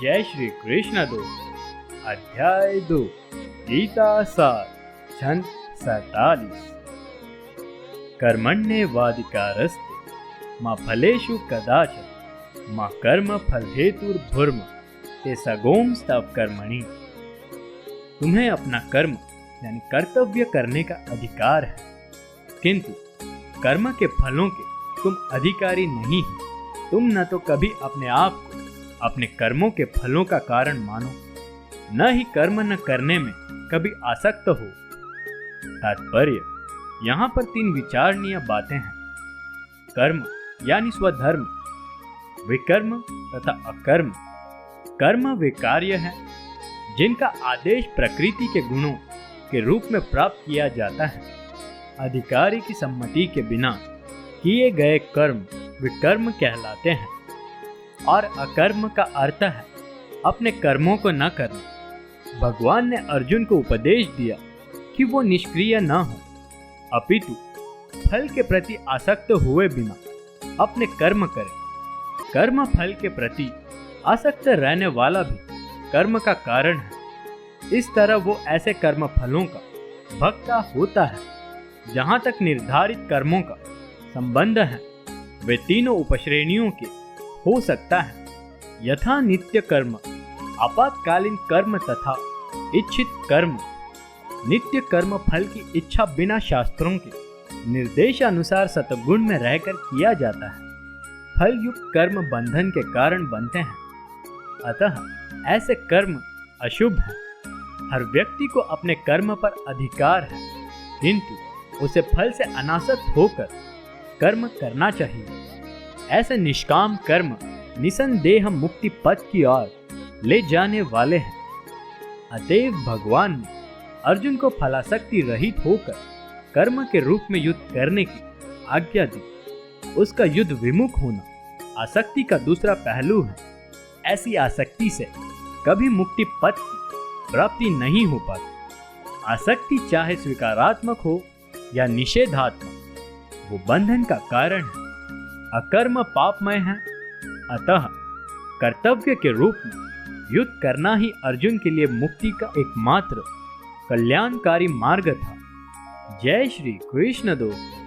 जय श्री कृष्ण दोस्त। अध्याय 2 गीता सार छंद 47। कर्मण्येवाधिकारस्ते मा फलेषु कदाचन मा कर्म फलहेतुर्भुर्मा ते सगोम स्तव कर्मणि। तुम्हें अपना कर्म यानी कर्तव्य करने का अधिकार है, किंतु कर्म के फलों के तुम अधिकारी नहीं हो। तुम न तो कभी अपने आप को अपने कर्मों के फलों का कारण मानो, न ही कर्म न करने में कभी आसक्त हो। तात्पर्य, यहाँ पर 3 विचारणीय बातें हैं। कर्म यानी स्वधर्म, विकर्म तथा अकर्म। कर्म वे कार्य हैं जिनका आदेश प्रकृति के गुणों के रूप में प्राप्त किया जाता है। अधिकारी की सम्मति के बिना किए गए कर्म विकर्म कहलाते हैं, और अकर्म का अर्थ है अपने कर्मों को न करना। भगवान ने अर्जुन को उपदेश दिया कि वो निष्क्रिय न हो, अपितु फल के प्रति आसक्त हुए बिना अपने कर्म करे। कर्म फल के प्रति आसक्त रहने वाला भी कर्म का कारण है। इस तरह वो ऐसे कर्म फलों का भक्ता होता है। जहाँ तक निर्धारित कर्मों का संबंध है, वे तीनों उपश्रेणियों के हो सकता है, यथा नित्य कर्म, आपातकालीन कर्म तथा इच्छित कर्म। नित्य कर्म फल की इच्छा बिना शास्त्रों के निर्देशानुसार सतगुण में रहकर किया जाता है। फल युक्त कर्म बंधन के कारण बनते हैं, अतः ऐसे कर्म अशुभ हैं। हर व्यक्ति को अपने कर्म पर अधिकार है, किंतु उसे फल से अनासक्त होकर कर्म करना चाहिए। ऐसे निष्काम कर्म निसंदेह मुक्ति पथ की ओर ले जाने वाले हैं। अतएव भगवान ने अर्जुन को फलासक्ति रहित होकर कर्म के रूप में युद्ध करने की आज्ञा दी। उसका युद्ध विमुख होना आसक्ति का दूसरा पहलू है। ऐसी आसक्ति से कभी मुक्ति पथ की प्राप्ति नहीं हो पाती। आसक्ति चाहे स्वीकारात्मक हो या निषेधात्मक, वो बंधन का कारण है। अकर्म पापमय है, अतः कर्तव्य के रूप में युद्ध करना ही अर्जुन के लिए मुक्ति का एकमात्र कल्याणकारी मार्ग था। जय श्री कृष्ण दोस्त।